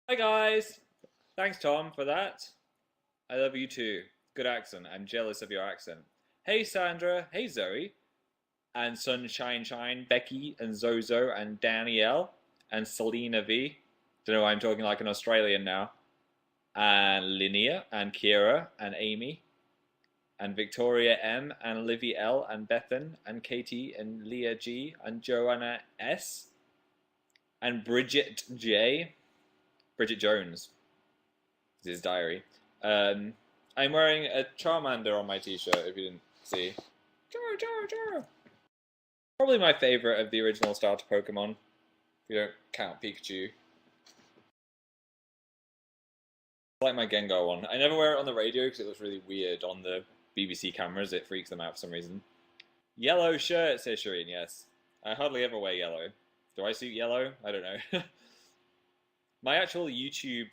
Hi guys! Thanks Tom for that. I love you too. Good accent. I'm jealous of your accent. Hey Sandra, hey Zoe, and Sunshine Shine, Becky and Zozo and Danielle and Selena V. Don't know why I'm talking like an Australian now. And Linnea and Kira and Amy and Victoria M and Olivia L and Bethan and Katie and Leah G and Joanna S and Bridget J. Bridget Jones. This is his diary. I'm wearing a Charmander on my t-shirt, if you didn't see. Char. Probably my favorite of the original starter Pokemon, if you don't count Pikachu. I like my Gengar one. I never wear it on the radio because it looks really weird on the BBC cameras. It freaks them out for some reason. Yellow shirt, says Shireen, yes. I hardly ever wear yellow. Do I suit yellow? I don't know. My actual YouTube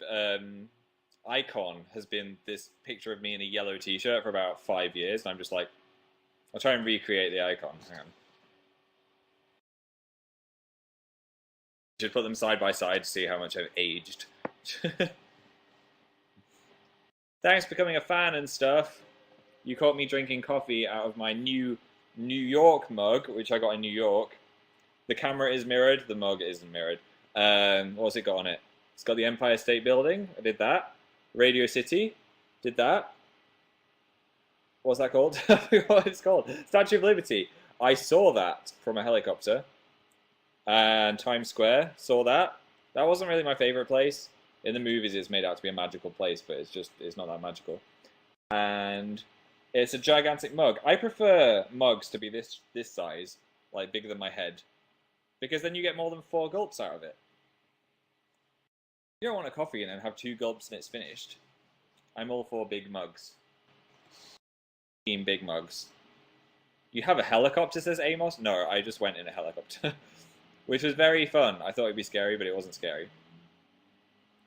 icon has been this picture of me in a yellow t-shirt for about 5 years, and I'm just like, I'll try and recreate the icon. Hang on. Should put them side by side to see how much I've aged. Thanks for becoming a fan and stuff. You caught me drinking coffee out of my new New York mug, which I got in New York. The camera is mirrored, the mug isn't mirrored. What's it got on it? It's got the Empire State Building, I did that. Radio City, did that. What's that called? I forgot what it's called. Statue of Liberty. I saw that from a helicopter. And Times Square, saw that. That wasn't really my favorite place. In the movies it's made out to be a magical place, but it's not that magical. And it's a gigantic mug. I prefer mugs to be this size, like bigger than my head, because then you get more than 4 gulps out of it. You don't want a coffee and then have 2 gulps and it's finished. I'm all for big mugs. Team big mugs. You have a helicopter, says Amos? No, I just went in a helicopter. Which was very fun. I thought it'd be scary, but it wasn't scary.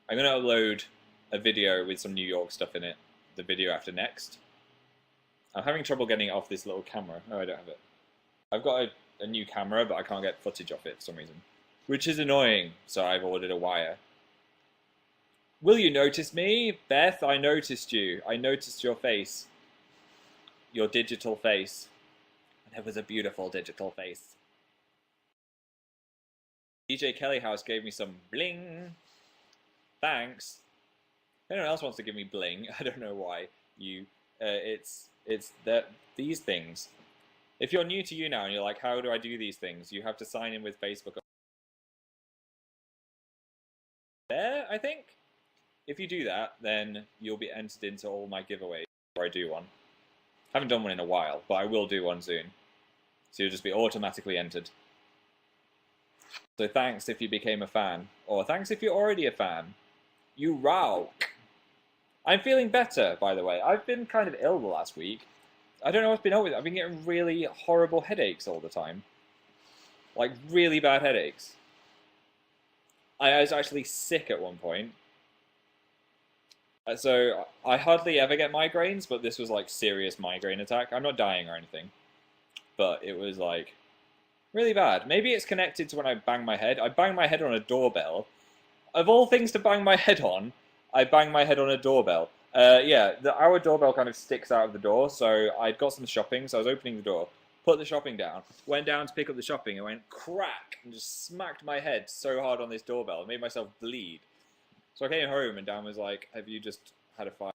I'm going to upload a video with some New York stuff in it. The video after next. I'm having trouble getting it off this little camera. No, I don't have it. I've got a new camera, but I can't get footage of it for some reason. Which is annoying, so I've ordered a wire. Will you notice me? Beth, I noticed you. I noticed your face. Your digital face. And it was a beautiful digital face. DJ Kelly House gave me some bling. Thanks. If anyone else wants to give me bling, I don't know why. It's these things. If you're new to YouNow and you're like, how do I do these things? You have to sign in with Facebook. There, I think. If you do that, then you'll be entered into all my giveaways before I do one. Haven't done one in a while, but I will do one soon. So you'll just be automatically entered. So thanks if you became a fan. Or thanks if you're already a fan. You rock! I'm feeling better, by the way. I've been kind of ill the last week. I don't know what's been up with it. I've been getting really horrible headaches all the time. Like, really bad headaches. I was actually sick at one point. So, I hardly ever get migraines, but this was like serious migraine attack. I'm not dying or anything. But it was like really bad. Maybe it's connected to when I bang my head. I bang my head on a doorbell. Of all things to bang my head on, I bang my head on a doorbell. Yeah, our doorbell kind of sticks out of the door, so I'd got some shopping, so I was opening the door, put the shopping down, went down to pick up the shopping, and went crack, and just smacked my head so hard on this doorbell, it made myself bleed. So I came home, and Dan was like, have you just had a fight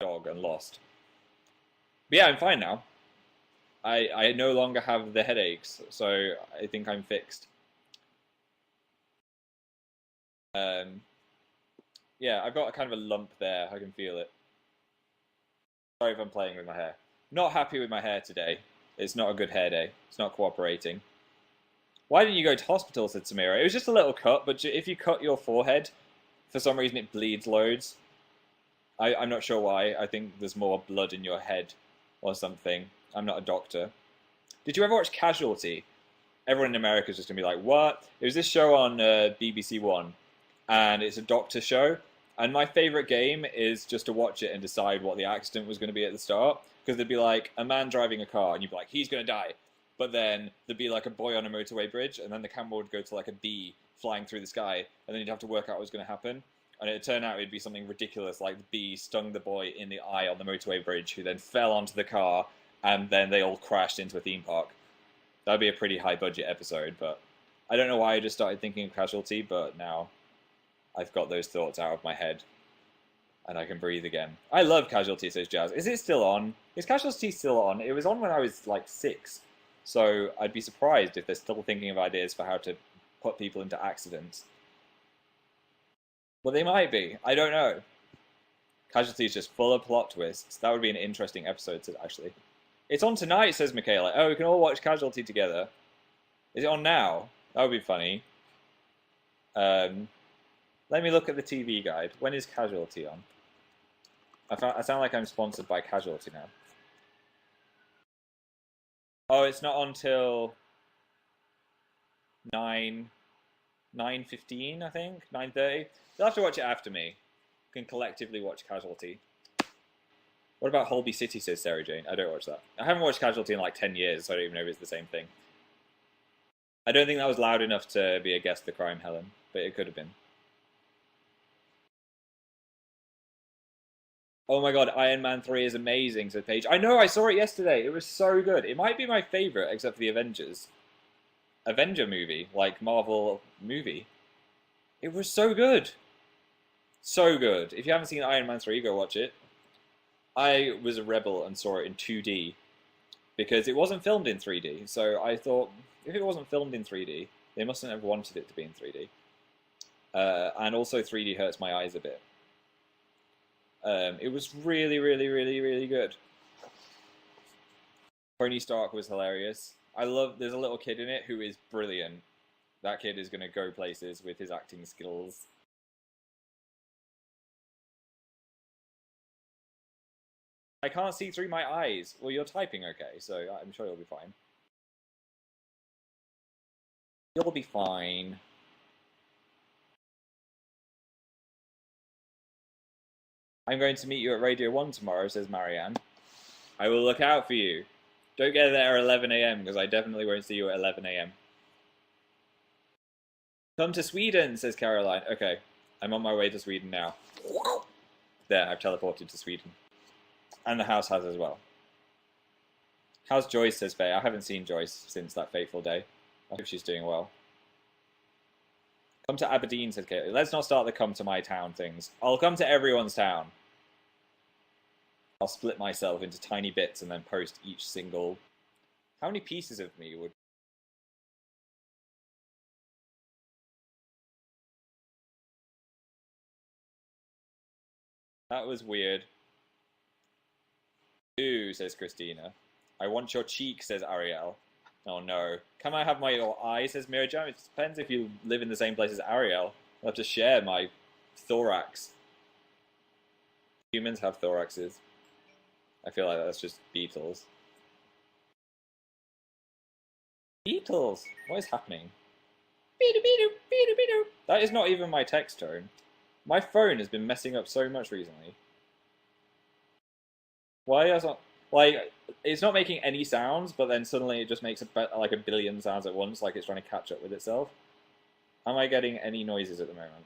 with a dog and lost? But yeah, I'm fine now. I no longer have the headaches, so I think I'm fixed. Yeah, I've got a kind of a lump there. I can feel it. Sorry if I'm playing with my hair. Not happy with my hair today. It's not a good hair day. It's not cooperating. Why didn't you go to hospital, said Samira. It was just a little cut, but if you cut your forehead, for some reason it bleeds loads. I'm not sure why. I think there's more blood in your head or something. I'm not a doctor. Did you ever watch Casualty? Everyone in America is just going to be like, what? It was this show on BBC One, and it's a doctor show. And my favourite game is just to watch it and decide what the accident was going to be at the start. Because they'd be like, a man driving a car, and you'd be like, he's going to die. but then there'd be like a boy on a motorway bridge, and then the camera would go to like a bee flying through the sky, and then you'd have to work out what was going to happen. And it turned out it'd be something ridiculous, like the bee stung the boy in the eye on the motorway bridge, who then fell onto the car, and then they all crashed into a theme park. That'd be a pretty high budget episode, but I don't know why I just started thinking of Casualty, but now I've got those thoughts out of my head, and I can breathe again. I love Casualty, says Jazz. Is it still on? Is Casualty still on? It was on when I was like 6, so I'd be surprised if they're still thinking of ideas for how to put people into accidents. Well, they might be. I don't know. Casualty is just full of plot twists. That would be an interesting episode, actually. It's on tonight, says Michaela. Oh, we can all watch Casualty together. Is it on now? That would be funny. Let me look at the TV guide. When is Casualty on? I sound like I'm sponsored by Casualty now. Oh, it's not on till 9:15, I think? 9:30? You'll have to watch it after me. We can collectively watch Casualty. What about Holby City, says Sarah Jane? I don't watch that. I haven't watched Casualty in like 10 years, so I don't even know if it's the same thing. I don't think that was loud enough to be a Guess the Crime, Helen, but it could have been. Oh my god, Iron Man 3 is amazing, said Paige. I know, I saw it yesterday. It was so good. It might be my favourite, except for the Avengers. Avenger movie, like Marvel movie. It was so good. So good. If you haven't seen Iron Man 3, go watch it. I was a rebel and saw it in 2D because it wasn't filmed in 3D. So I thought, if it wasn't filmed in 3D, they mustn't have wanted it to be in 3D. And also 3D hurts my eyes a bit. It was really, really, really, really good. Tony Stark was hilarious. There's a little kid in it who is brilliant. That kid is going to go places with his acting skills. I can't see through my eyes. Well, you're typing okay, so I'm sure you'll be fine. You'll be fine. I'm going to meet you at Radio 1 tomorrow, says Marianne. I will look out for you. Don't get there at 11 AM, because I definitely won't see you at 11 AM. Come to Sweden, says Caroline. Okay, I'm on my way to Sweden now. There, I've teleported to Sweden. And the house has as well. How's Joyce, says Faye. I haven't seen Joyce since that fateful day. I hope she's doing well. Come to Aberdeen, says Kaylee. Let's not start the come to my town things. I'll come to everyone's town. I'll split myself into tiny bits and then post each single. How many pieces of me would... That was weird. Ooh, says Christina. I want your cheek, says Ariel. Oh no. Can I have your eye, says Mirajam? It depends if you live in the same place as Ariel. I'll have to share my thorax. Humans have thoraxes. I feel like that's just Beatles. Beatles! What is happening? That is not even my text tone. My phone has been messing up so much recently. Why is it... Like, it's not making any sounds, but then suddenly it just makes like a billion sounds at once, like it's trying to catch up with itself. Am I getting any noises at the moment?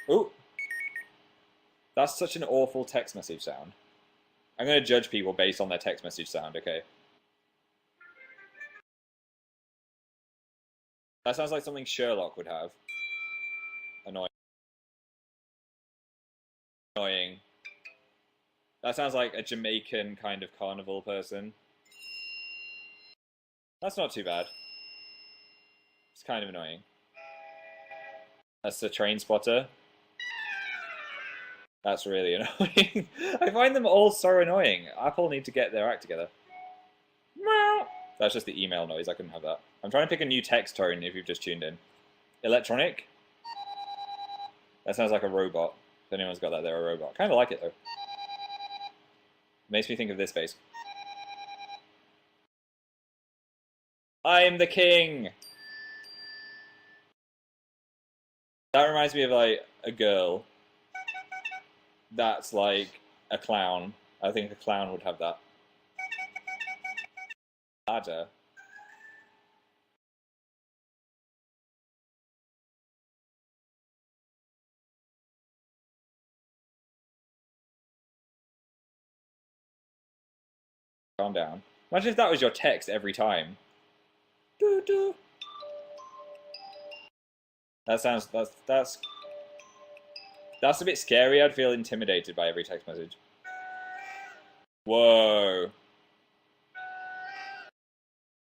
Ooh! That's such an awful text message sound. I'm going to judge people based on their text message sound, okay? That sounds like something Sherlock would have. Annoying. Annoying. That sounds like a Jamaican kind of carnival person. That's not too bad. It's kind of annoying. That's the train spotter. That's really annoying. I find them all so annoying. Apple need to get their act together. That's just the email noise. I couldn't have that. I'm trying to pick a new text tone if you've just tuned in. Electronic? That sounds like a robot. If anyone's got that, they're a robot. Kind of like it, though. Makes me think of this face. I'm the king! That reminds me of, like, a girl. That's, like, a clown. I think a clown would have that. Ladder. Calm down. Imagine if that was your text every time. Doo -doo. That sounds that's a bit scary. I'd feel intimidated by every text message. Whoa.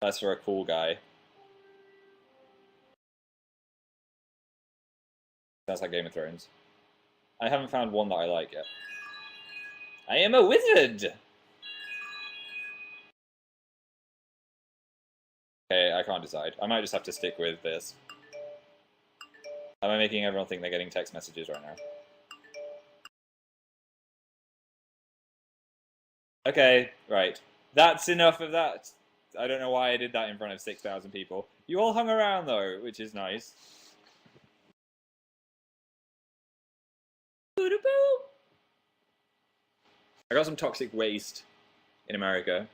That's for a cool guy. Sounds like Game of Thrones. I haven't found one that I like yet. I am a wizard! Okay, I can't decide. I might just have to stick with this. Am I making everyone think they're getting text messages right now? Okay, right. That's enough of that. I don't know why I did that in front of 6,000 people. You all hung around though, which is nice. I got some toxic waste in America.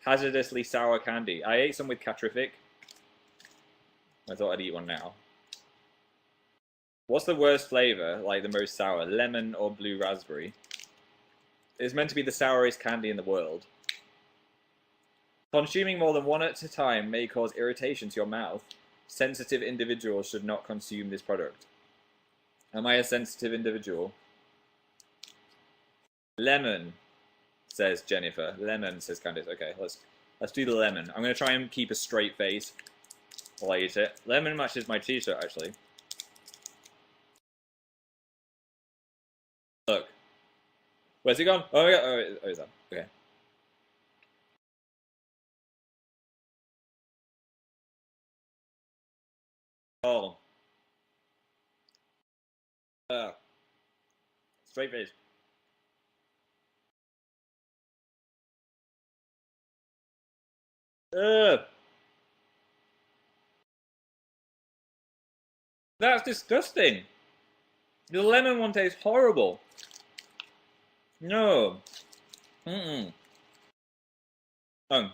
Hazardously sour candy. I ate some with Catrific. I thought I'd eat one now. What's the worst flavor, like the most sour? Lemon or blue raspberry? It's meant to be the sourest candy in the world. Consuming more than one at a time may cause irritation to your mouth. Sensitive individuals should not consume this product. Am I a sensitive individual? Lemon, says Jennifer. Lemon, says Candice. Okay, let's do the lemon. I'm going to try and keep a straight face while I eat it. Lemon matches my t-shirt, actually. Look. Where's it gone? Oh, yeah. Oh, is that? Okay. Oh. Straight face. That's disgusting. The lemon one tastes horrible. No. Mm-mm. Oh.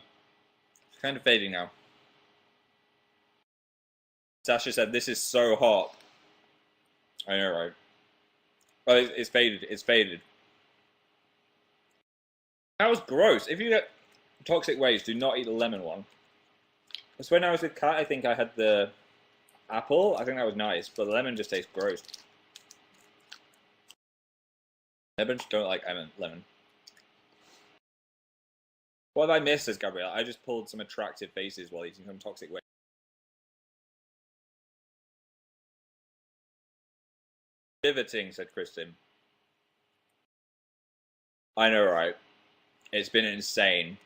It's kind of fading now. Sasha said, this is so hot. I know, right? Oh, it's faded. It's faded. That was gross. If you get toxic waste, do not eat the lemon one. Because when I was with Kat, I think I had the apple. I think that was nice, but the lemon just tastes gross. Lemons don't like lemon. What have I missed, says Gabrielle? I just pulled some attractive faces while eating some toxic waste. Riveting, said Kristen. I know, right? It's been insane.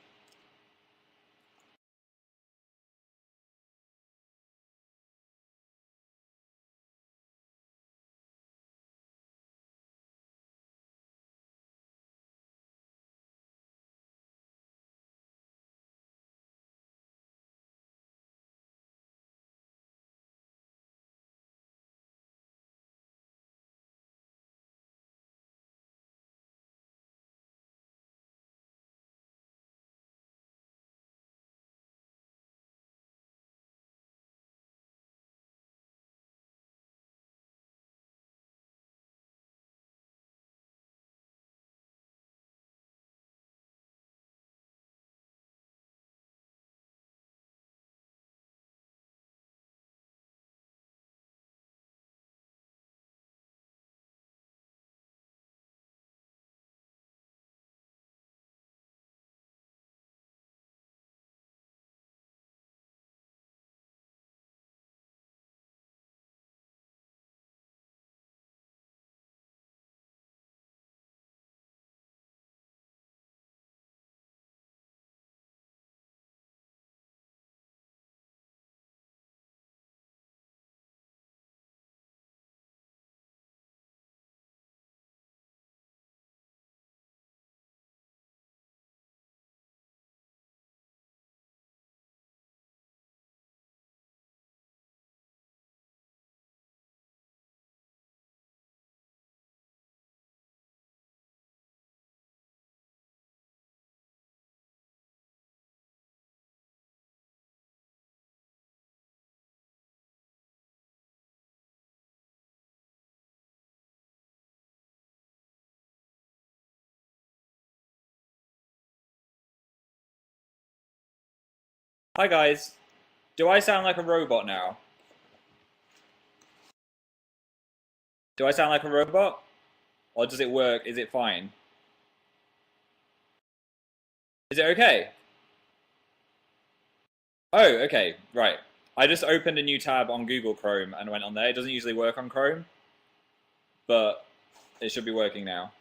Hi guys. Do I sound like a robot now? Do I sound like a robot? Or does it work? Is it fine? Is it okay? Oh, okay, right. I just opened a new tab on Google Chrome and went on there. It doesn't usually work on Chrome, but it should be working now.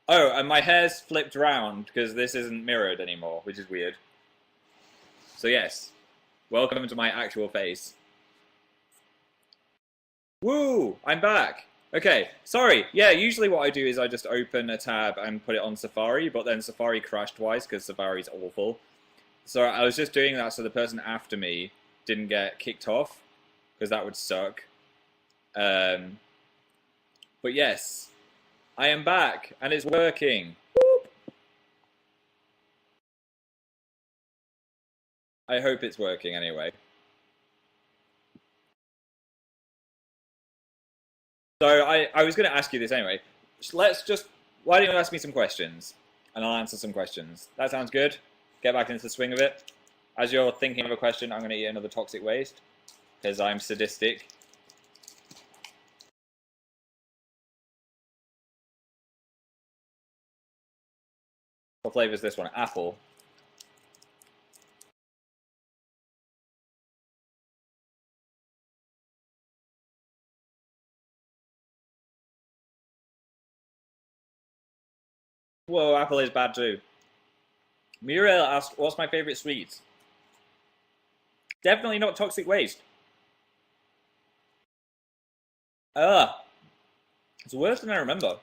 Oh, and my hair's flipped around because this isn't mirrored anymore, which is weird. So yes, welcome to my actual face. Woo! I'm back! Okay, sorry. Yeah, usually what I do is I just open a tab and put it on Safari, but then Safari crashed twice because Safari's awful. So I was just doing that so the person after me didn't get kicked off, because that would suck. Um, but yes, I am back, and it's working. Whoop. I hope it's working anyway. So I was going to ask you this anyway. Why don't you ask me some questions, and I'll answer some questions. That sounds good? Get back into the swing of it. As you're thinking of a question, I'm going to eat another toxic waste, because I'm sadistic. What flavor is this one? Apple. Whoa, apple is bad too. Muriel asked, what's my favorite sweet? Definitely not toxic waste. Ah, it's worse than I remember.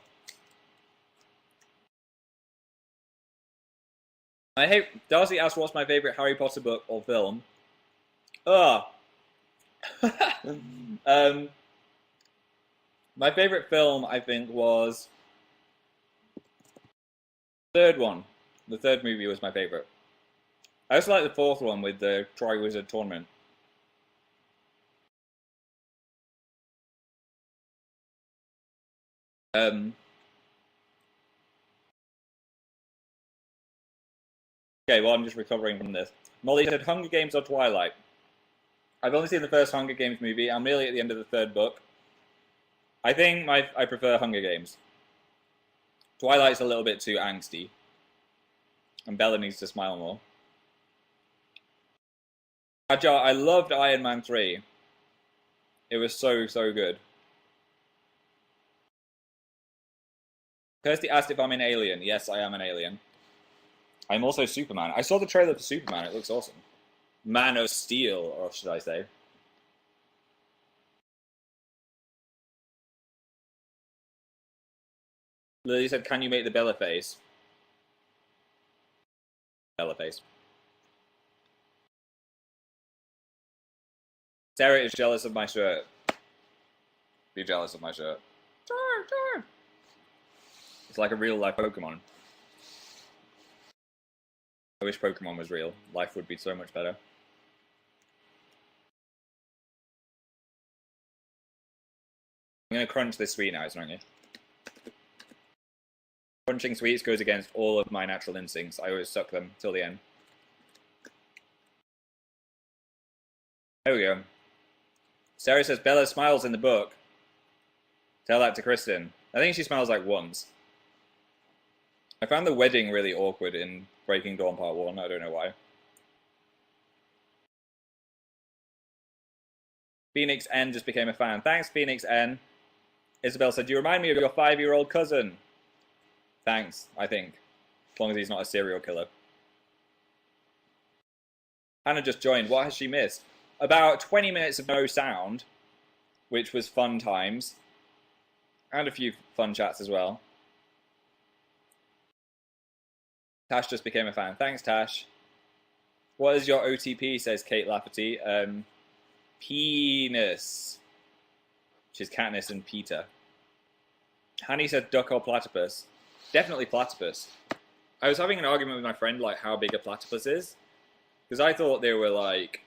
I hate. Darcy asked, what's my favorite Harry Potter book or film? Ah. um, my favorite film, I think, was the third one. The third movie was my favorite. I also like the fourth one with the Triwizard Tournament. Um, okay, well, I'm just recovering from this. Molly said, Hunger Games or Twilight? I've only seen the first Hunger Games movie. I'm really at the end of the third book. I think I prefer Hunger Games. Twilight's a little bit too angsty. And Bella needs to smile more. I loved Iron Man 3. It was so, so good. Kirsty asked if I'm an alien. Yes, I am an alien. I'm also Superman. I saw the trailer for Superman. It looks awesome. Man of Steel, or should I say. Lily said, can you make the Bella face? Bella face. Sarah is jealous of my shirt. Be jealous of my shirt. It's like a real life Pokemon. I wish Pokemon was real. Life would be so much better. I'm going to crunch this sweet now, isn't it? Crunching sweets goes against all of my natural instincts. I always suck them till the end. There we go. Sarah says Bella smiles in the book. Tell that to Kristen. I think she smiles like once. I found the wedding really awkward in Breaking Dawn Part 1. I don't know why. Phoenix N just became a fan. Thanks, Phoenix N. Isabel said, you remind me of your 5-year-old cousin. Thanks, I think. As long as he's not a serial killer. Hannah just joined. What has she missed? About 20 minutes of no sound, which was fun times. And a few fun chats as well. Tash just became a fan. Thanks, Tash. What is your OTP, says Kate Lafferty. Penis. Which is Katniss and Peter. Hanny said duck or platypus. Definitely platypus. I was having an argument with my friend, like, how big a platypus is. Because I thought they were, like,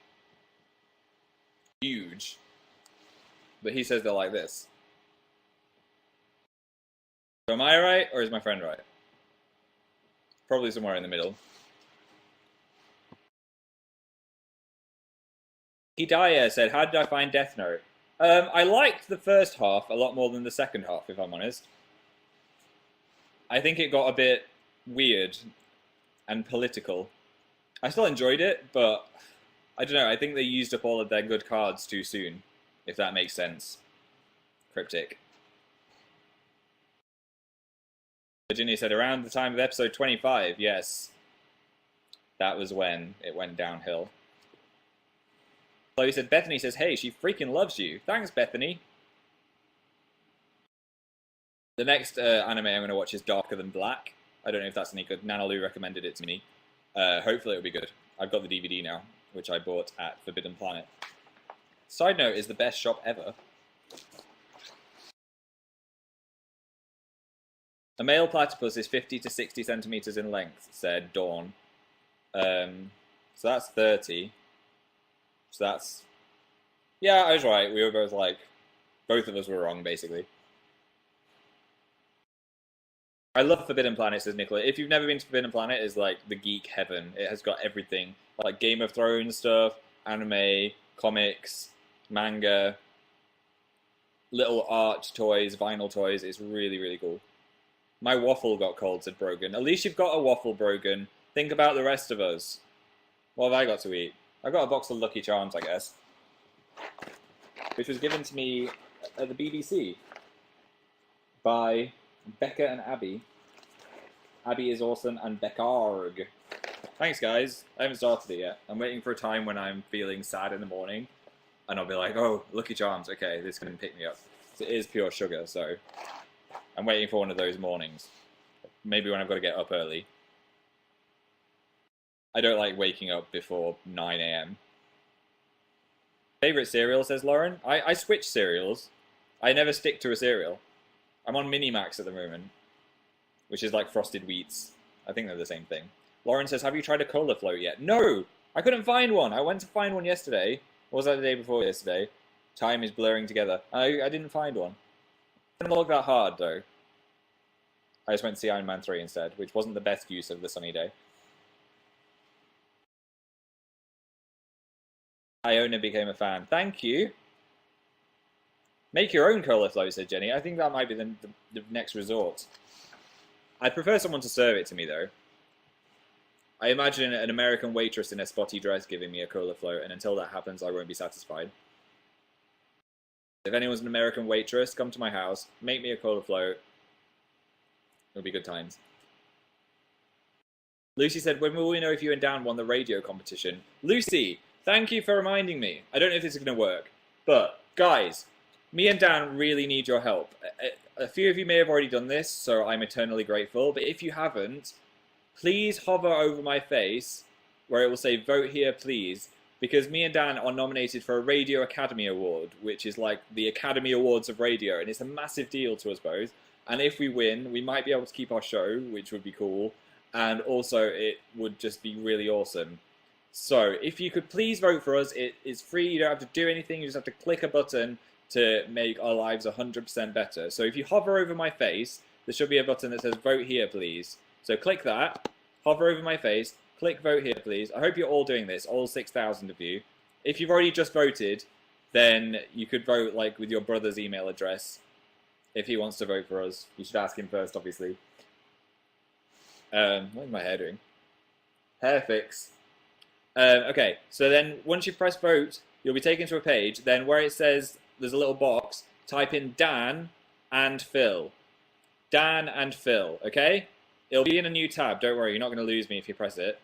huge. But he says they're like this. So am I right, or is my friend right? Probably somewhere in the middle. Hidaya said, how did I find Death Note? I liked the first half a lot more than the second half, if I'm honest. I think it got a bit weird and political. I still enjoyed it, but I don't know. I think they used up all of their good cards too soon, if that makes sense. Cryptic. Virginia said, around the time of episode 25, yes. That was when it went downhill. Chloe said, Bethany says, hey, she freaking loves you. Thanks, Bethany. The next anime I'm going to watch is Darker Than Black. I don't know if that's any good. Nanalu recommended it to me. Hopefully it'll be good. I've got the DVD now, which I bought at Forbidden Planet. Side note is the best shop ever. A male platypus is 50 to 60 centimeters in length, said Dawn. So that's 30. So that's... Yeah, I was right. We were both like... Both of us were wrong, basically. I love Forbidden Planet, says Nicola. If you've never been to Forbidden Planet, it's like the geek heaven. It has got everything. Like Game of Thrones stuff, anime, comics, manga, little art toys, vinyl toys. It's really, really cool. My waffle got cold, said Brogan. At least you've got a waffle, Brogan. Think about the rest of us. What have I got to eat? I got a box of Lucky Charms, I guess. Which was given to me at the BBC by Becca and Abby. Abby is awesome and Beckarg. Thanks, guys. I haven't started it yet. I'm waiting for a time when I'm feeling sad in the morning. And I'll be like, oh, Lucky Charms. Okay, this can pick me up. It is pure sugar, so... I'm waiting for one of those mornings. Maybe when I've got to get up early. I don't like waking up before 9 AM. Favorite cereal, says Lauren? I switch cereals. I never stick to a cereal. I'm on Minimax at the moment, which is like Frosted Wheats. I think they're the same thing. Lauren says, have you tried a cola float yet? No! I couldn't find one. I went to find one yesterday. Or was that the day before yesterday? Time is blurring together. I didn't find one. Didn't look that hard, though. I just went to see Iron Man 3 instead, which wasn't the best use of the sunny day. Iona became a fan. Thank you. Make your own cola float, said Jenny. I think that might be the next resort. I'd prefer someone to serve it to me, though. I imagine an American waitress in a spotty dress giving me a cola float, and until that happens, I won't be satisfied. If anyone's an American waitress, come to my house, make me a cola float. It'll be good times. Lucy said, when will we know if you and Dan won the radio competition? Lucy, thank you for reminding me. I don't know if this is going to work, but guys, me and Dan really need your help. A few of you may have already done this, so I'm eternally grateful, but if you haven't, please hover over my face where it will say vote here please, because me and Dan are nominated for a Radio Academy Award, which is like the Academy Awards of radio, and it's a massive deal to us both. And if we win, we might be able to keep our show, which would be cool, and also it would just be really awesome. So if you could please vote for us, it is free, you don't have to do anything, you just have to click a button to make our lives 100% better. So if you hover over my face, there should be a button that says vote here please. So click that, hover over my face, click vote here please. I hope you're all doing this, all 6,000 of you. If you've already just voted, then you could vote like with your brother's email address. If he wants to vote for us, you should ask him first, obviously. What is my hair doing? Hair fix. Okay, so then once you press vote, you'll be taken to a page. Then where it says there's a little box, type in Dan and Phil. Dan and Phil, okay? It'll be in a new tab. Don't worry, you're not going to lose me if you press it.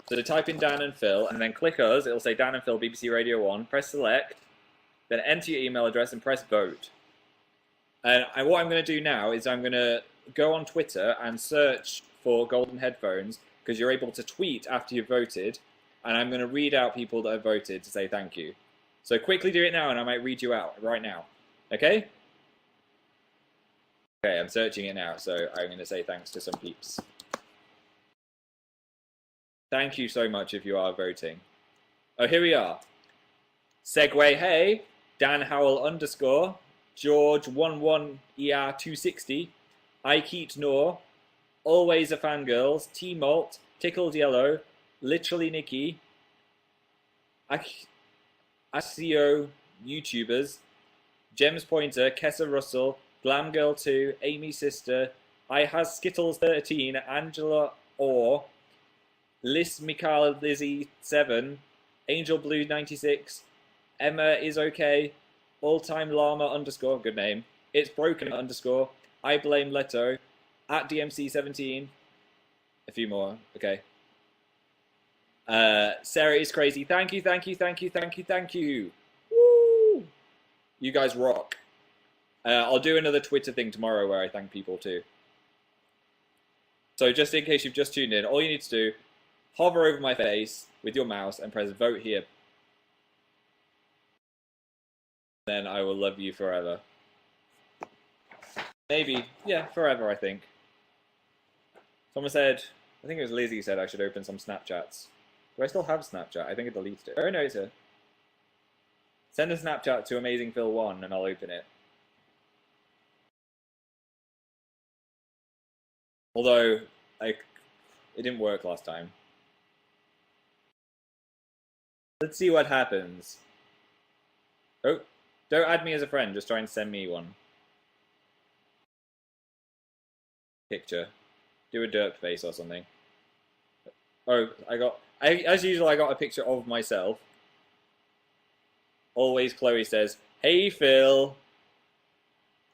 So to type in Dan and Phil, and then click us. It'll say Dan and Phil, BBC Radio 1. Press select. Then enter your email address and press vote. And what I'm going to do now is I'm going to go on Twitter and search for Golden Headphones, because you're able to tweet after you've voted, and I'm going to read out people that have voted to say thank you. So quickly do it now, and I might read you out right now. Okay? Okay, I'm searching it now, so I'm going to say thanks to some peeps. Thank you so much if you are voting. Oh, here we are. Segway Hey, Dan Howell _ George 11ER260, Ikeet Noor, Always a Fangirls, T Malt, Tickled Yellow, Literally Nikki, SEO YouTubers, Gems Pointer, Kessa Russell, Glam Girl 2, Amy Sister, I Has Skittles 13, Angela Orr, Liz Mikhail Lizzie 7, Angel Blue 96, Emma is okay, All Time Llama underscore, good name, It's Broken underscore, I Blame Leto, at DMC 17, a few more, okay. Sarah is crazy. Thank you, thank you, thank you, thank you, thank you. Woo! You guys rock. I'll do another Twitter thing tomorrow where I thank people too. So just in case you've just tuned in, all you need to do, hover over my face with your mouse and press vote here. Then I will love you forever. Maybe, yeah, forever I think. Someone said, I think it was Lizzie said I should open some Snapchats. Do I still have Snapchat? I think I deleted it. Oh no, it's here. Send a Snapchat to AmazingPhil1 and I'll open it. Although, it didn't work last time. Let's see what happens. Oh, don't add me as a friend, just try and send me one. Picture. Do a derp face or something. Oh, as usual, I got a picture of myself. Always Chloe says, "Hey Phil."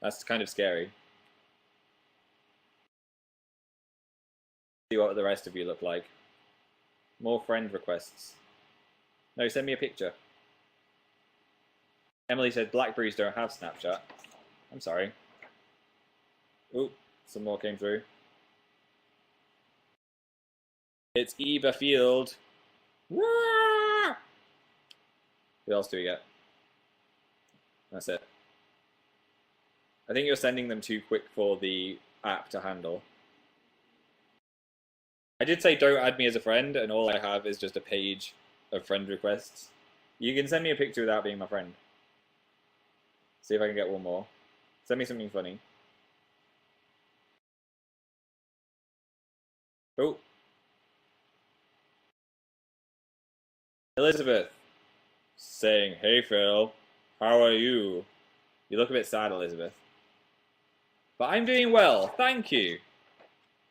That's kind of scary. See what the rest of you look like. More friend requests. No, send me a picture. Emily said Blackberries don't have Snapchat. I'm sorry. Ooh, some more came through. It's Eva Field. Woo! Who else do we get? That's it. I think you're sending them too quick for the app to handle. I did say don't add me as a friend, and all I have is just a page of friend requests. You can send me a picture without being my friend. See if I can get one more. Send me something funny. Oh. Elizabeth saying, "Hey Phil, how are you?" You look a bit sad, Elizabeth. But I'm doing well, thank you.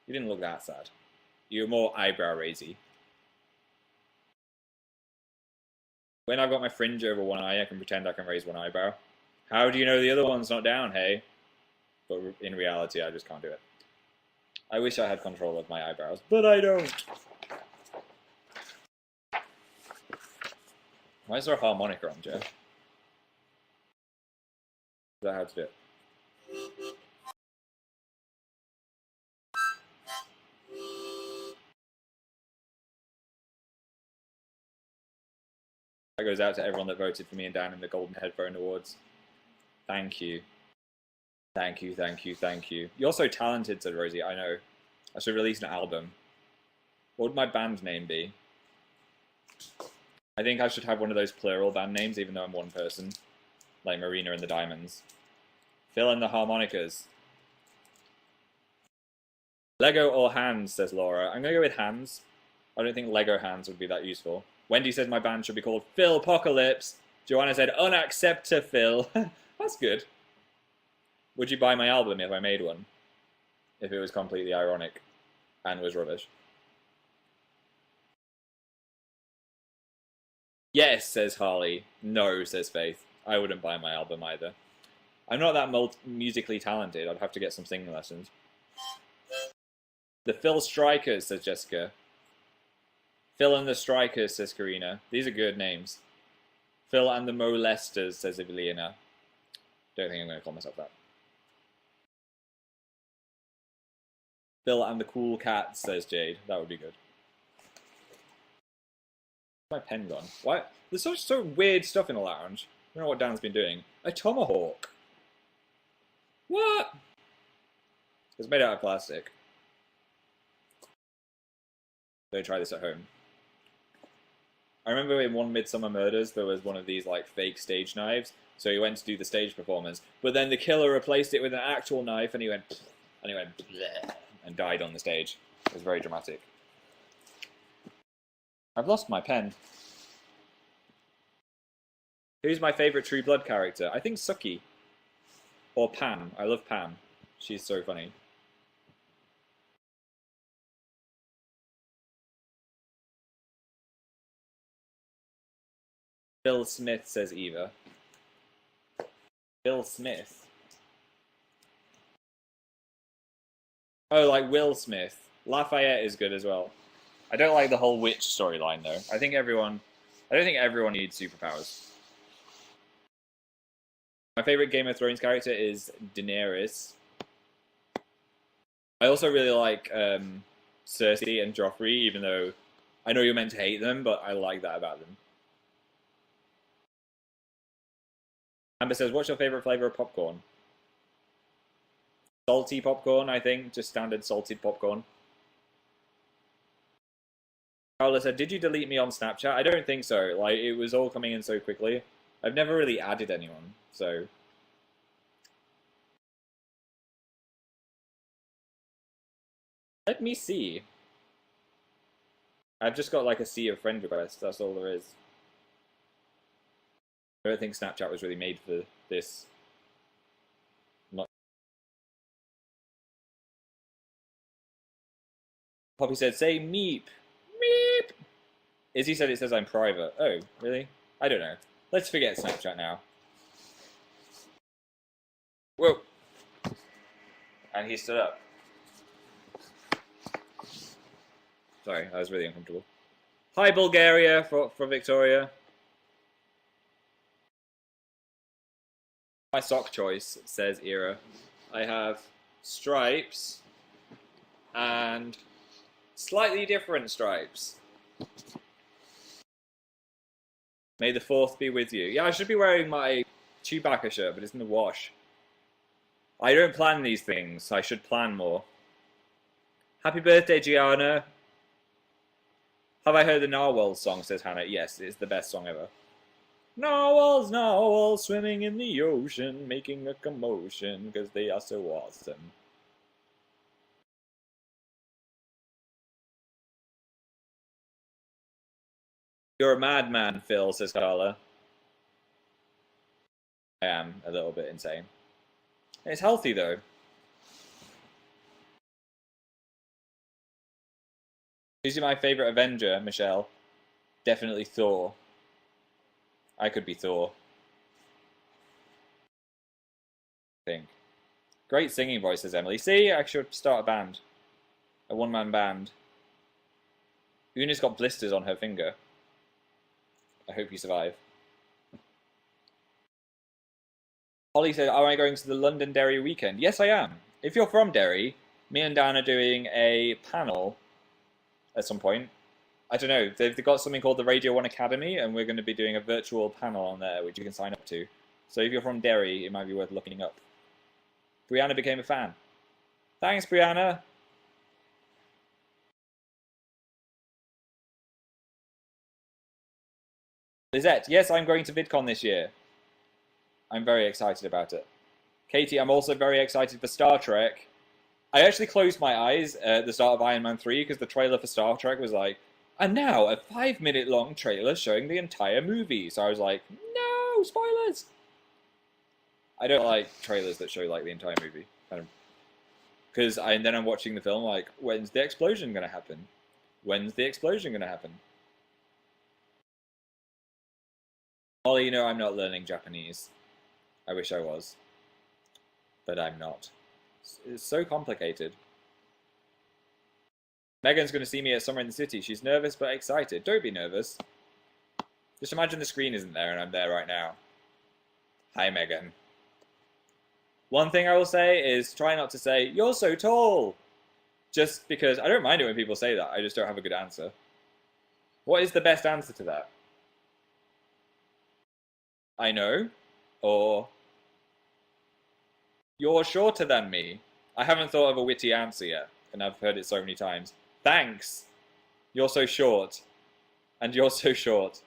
You didn't look that sad. You were more eyebrow raisy. When I've got my fringe over one eye, I can pretend I can raise one eyebrow. How do you know the other one's not down, hey? But in reality, I just can't do it. I wish I had control of my eyebrows, but I don't. Why is there a harmonica on, Jeff? Is that how to do it? That goes out to everyone that voted for me and Dan in the Golden Headphone Awards. Thank you. Thank you, thank you, thank you. You're so talented, said Rosie. I know. I should release an album. What would my band name be? I think I should have one of those plural band names, even though I'm one person. Like Marina and the Diamonds. Fill in the harmonicas. Lego or hands, says Laura. I'm going to go with hands. I don't think Lego hands would be that useful. Wendy says my band should be called Phil Apocalypse. Joanna said Unaccepta-Phil. That's good. Would you buy my album if I made one? If it was completely ironic and was rubbish. Yes, says Harley. No, says Faith. I wouldn't buy my album either. I'm not that musically talented. I'd have to get some singing lessons. The Phil Strikers, says Jessica. Phil and the Strikers, says Karina. These are good names. Phil and the Molesters, says Evelina. Don't think I'm going to call myself that. Phil and the Cool Cats, says Jade. That would be good. Where's my pen gone? Why? There's so weird stuff in the lounge. I don't know what Dan's been doing. A tomahawk. What? It's made out of plastic. Don't try this at home. I remember in one Midsummer Murders, there was one of these like fake stage knives. So he went to do the stage performance, but then the killer replaced it with an actual knife, and he went bleh, and died on the stage. It was very dramatic. I've lost my pen. Who's my favorite True Blood character? I think Suki. Or Pam. I love Pam. She's so funny. Bill Smith, says Eva. Bill Smith. Oh, like Will Smith. Lafayette is good as well. I don't like the whole witch storyline though. I don't think everyone needs superpowers. My favorite Game of Thrones character is Daenerys. I also really like Cersei and Joffrey, even though I know you're meant to hate them, but I like that about them. Amber says, what's your favorite flavor of popcorn? Salty popcorn, I think. Just standard salted popcorn. Carla said, did you delete me on Snapchat? I don't think so. Like, it was all coming in so quickly. I've never really added anyone, so... Let me see. I've just got like a sea of friend requests, that's all there is. I don't think Snapchat was really made for this. Not. Poppy said, say meep. Meep! Izzy said it says I'm private. Oh, really? I don't know. Let's forget Snapchat now. Whoa. And he stood up. Sorry, that was really uncomfortable. Hi, Bulgaria, from Victoria. My sock choice, says Ira. I have stripes and slightly different stripes. May the 4th be with you. Yeah, I should be wearing my Chewbacca shirt, but it's in the wash. I don't plan these things. I should plan more. Happy birthday, Gianna. Have I heard the Narwhals song, says Hannah. Yes, it's the best song ever. Narwhals, narwhals, swimming in the ocean, making a commotion, because they are so awesome. You're a madman, Phil, says Carla. I am a little bit insane. It's healthy, though. Who's my favorite Avenger, Michelle? Definitely Thor. I could be Thor. I think. Great singing voice, says Emily. See, I should start a band. A one-man band. Una's got blisters on her finger. I hope you survive. Holly said, am I going to the London Derry weekend? Yes, I am. If you're from Derry, me and Dan are doing a panel at some point. I don't know. They've got something called the Radio 1 Academy, and we're going to be doing a virtual panel on there, which you can sign up to. So if you're from Derry, it might be worth looking up. Brianna became a fan. Thanks, Brianna. Lizette, yes, I'm going to VidCon this year. I'm very excited about it. Katie, I'm also very excited for Star Trek. I actually closed my eyes at the start of Iron Man 3 because the trailer for Star Trek was like, and now a 5-minute long trailer showing the entire movie. So I was like, no, spoilers! I don't like trailers that show like the entire movie. Because then I'm watching the film like, when's the explosion going to happen? When's the explosion going to happen? Molly, you know I'm not learning Japanese. I wish I was. But I'm not. It's so complicated. Megan's going to see me at Summer in the City. She's nervous but excited. Don't be nervous. Just imagine the screen isn't there and I'm there right now. Hi, Megan. One thing I will say is try not to say, you're so tall. Just because I don't mind it when people say that. I just don't have a good answer. What is the best answer to that? I know. Or you're shorter than me. I haven't thought of a witty answer yet, and I've heard it so many times. Thanks. You're so short. And you're so short.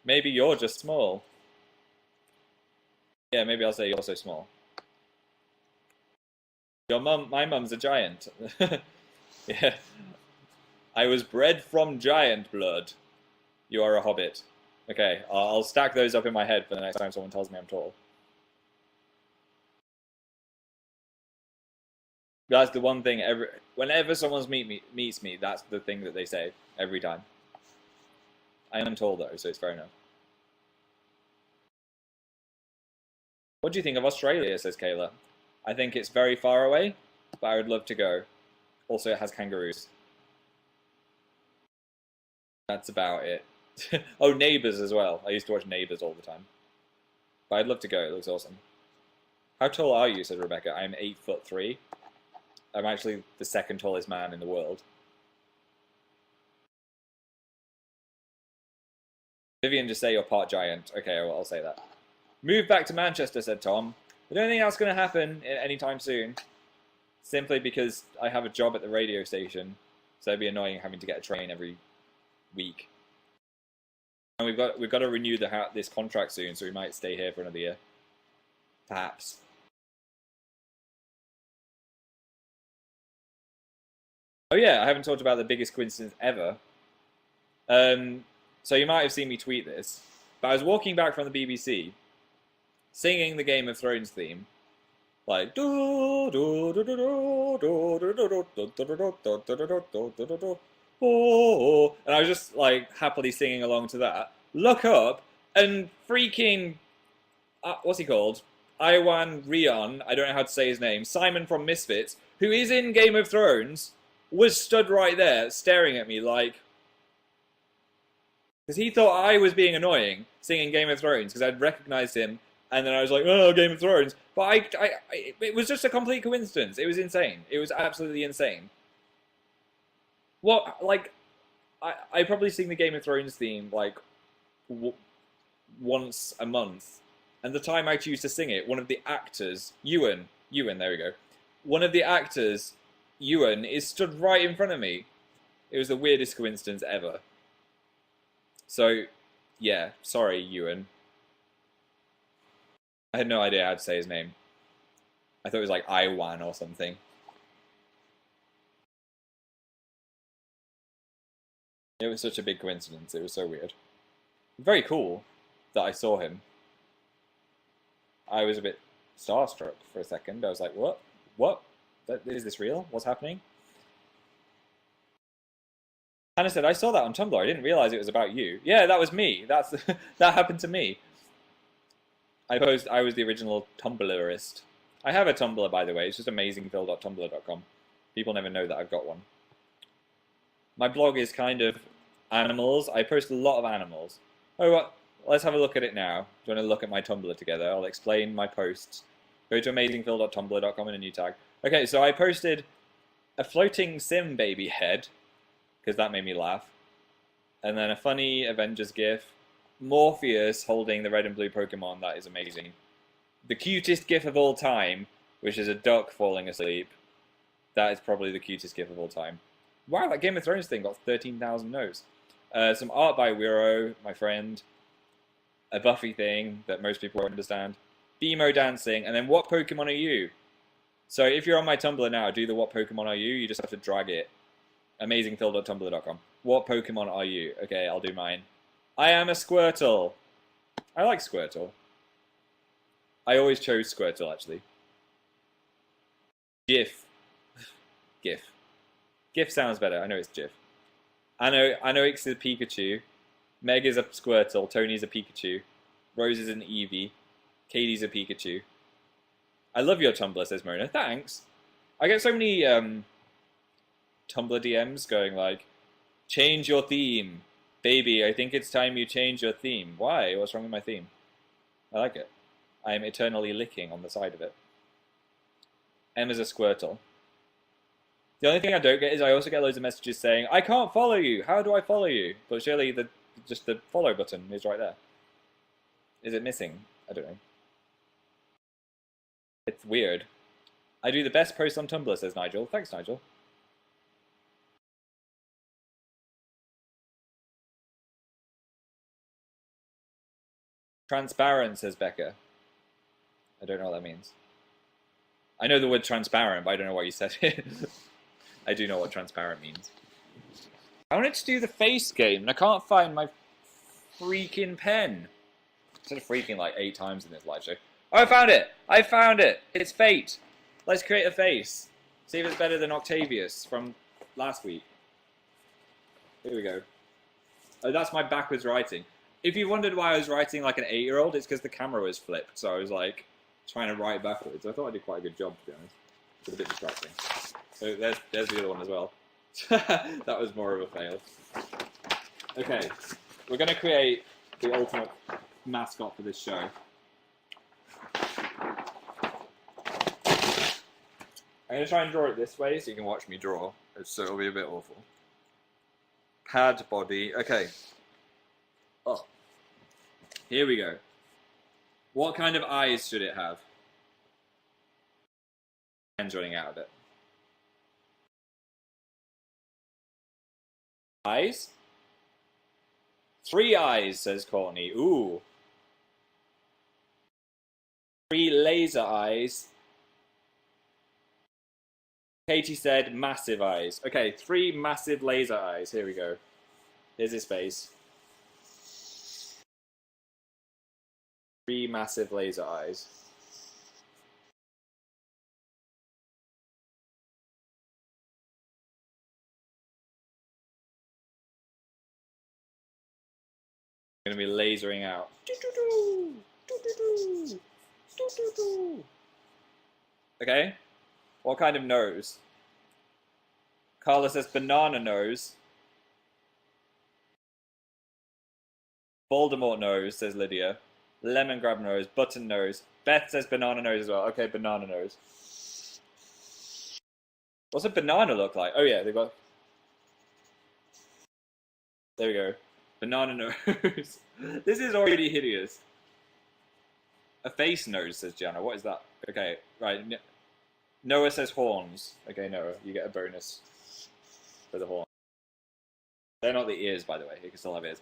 Maybe you're just small. Yeah, maybe I'll say you're so small. My mum's a giant. Yeah. I was bred from giant blood. You are a hobbit. Okay, I'll stack those up in my head for the next time someone tells me I'm tall. That's the one thing whenever someone meets me, that's the thing that they say every time. I am tall though, so it's fair enough. What do you think of Australia? Says Kayla. I think it's very far away, but I would love to go. Also, it has kangaroos. That's about it. Oh, Neighbours as well. I used to watch Neighbours all the time. But I'd love to go. It looks awesome. How tall are you? Said Rebecca. I'm 8'3". I'm actually the second tallest man in the world. Vivian, just say you're part giant. Okay, well, I'll say that. Move back to Manchester, said Tom. I don't think that's going to happen anytime soon. Simply because I have a job at the radio station, so it'd be annoying having to get a train every week. And we've got to renew this contract soon, so we might stay here for another year. Perhaps. Oh yeah, I haven't talked about the biggest coincidence ever. So you might have seen me tweet this, but I was walking back from the BBC, singing the Game of Thrones theme, like and I was just like happily singing along to that. Look up and freaking what's he called? Iwan Rion, I don't know how to say his name, Simon from Misfits, who is in Game of Thrones, was stood right there staring at me like, because he thought I was being annoying singing Game of Thrones because I'd recognized him, and then I was like, oh, Game of Thrones. But it was just a complete coincidence. It was insane. It was absolutely insane. What, like, I probably sing the Game of Thrones theme like once a month, and the time I choose to sing it, one of the actors, Ewan, there we go. One of the actors, Ewan, is stood right in front of me. It was the weirdest coincidence ever. So, yeah, sorry, Ewan. I had no idea how to say his name. I thought it was like Iwan or something. It was such a big coincidence. It was so weird. Very cool that I saw him. I was a bit starstruck for a second. I was like, what? What? Is this real? What's happening? Hannah said, I saw that on Tumblr. I didn't realize it was about you. Yeah, that was me. That happened to me. I was the original Tumblrist. I have a Tumblr, by the way. It's just AmazingPhil.tumblr.com. People never know that I've got one. My blog is kind of animals. I post a lot of animals. Oh, well, let's have a look at it now. Do you want to look at my Tumblr together? I'll explain my posts. Go to AmazingPhil.tumblr.com in a new tag. Okay, so I posted a floating sim baby head, because that made me laugh. And then a funny Avengers gif. Morpheus holding the red and blue Pokemon, that is amazing. The cutest gif of all time, which is a duck falling asleep. That is probably the cutest gif of all time. Wow, that Game of Thrones thing got 13,000 notes. Some art by Wiro, my friend. A Buffy thing that most people won't understand. BMO dancing, and then what Pokemon are you? So if you're on my Tumblr now, do the what Pokemon are you? You just have to drag it. AmazingPhil.tumblr.com. What Pokemon are you? Okay, I'll do mine. I am a Squirtle. I like Squirtle. I always chose Squirtle, actually. GIF. GIF. GIF sounds better. I know it's GIF. I know it's a Pikachu. Meg is a Squirtle. Tony's a Pikachu. Rose is an Eevee. Katie's a Pikachu. I love your Tumblr, says Mona. Thanks. I get so many Tumblr DMs going like, change your theme. Baby, I think it's time you change your theme. Why? What's wrong with my theme? I like it. I am eternally licking on the side of it. Emma's a Squirtle. The only thing I don't get is I also get loads of messages saying, I can't follow you. How do I follow you? But surely just the follow button is right there. Is it missing? I don't know. It's weird. I do the best post on Tumblr, says Nigel. Thanks, Nigel. Transparent, says Becca. I don't know what that means. I know the word transparent, but I don't know what you said. I do know what transparent means. I wanted to do the face game, and I can't find my freaking pen. I said freaking like 8 times in this live show. Oh, I found it! I found it! It's fate! Let's create a face. See if it's better than Octavius from last week. Here we go. Oh, that's my backwards writing. If you wondered why I was writing like an 8-year-old, it's because the camera was flipped. So I was like trying to write backwards. I thought I did quite a good job, to be honest. It's a bit distracting. So there's the other one as well. That was more of a fail. Okay, we're going to create the ultimate mascot for this show. I'm going to try and draw it this way so you can watch me draw. So it'll be a bit awful. Pad body. Okay. Oh. Here we go. What kind of eyes should it have? Pen's running out of it. Eyes? 3 eyes, says Courtney. Ooh. 3 laser eyes. Katie said massive eyes. Okay, 3 massive laser eyes. Here we go. Here's his face. 3 massive laser eyes. Going to be lasering out. Okay. What kind of nose? Carla says banana nose. Voldemort nose, says Lydia. Lemon grab nose. Button nose. Beth says banana nose as well. Okay, banana nose. What's a banana look like? Oh yeah, they've got... There we go. Banana nose. This is already hideous. A face nose, says Gianna. What is that? Okay, right. Noah says horns. Okay, Noah, you get a bonus for the horn. They're not the ears, by the way. You can still have ears.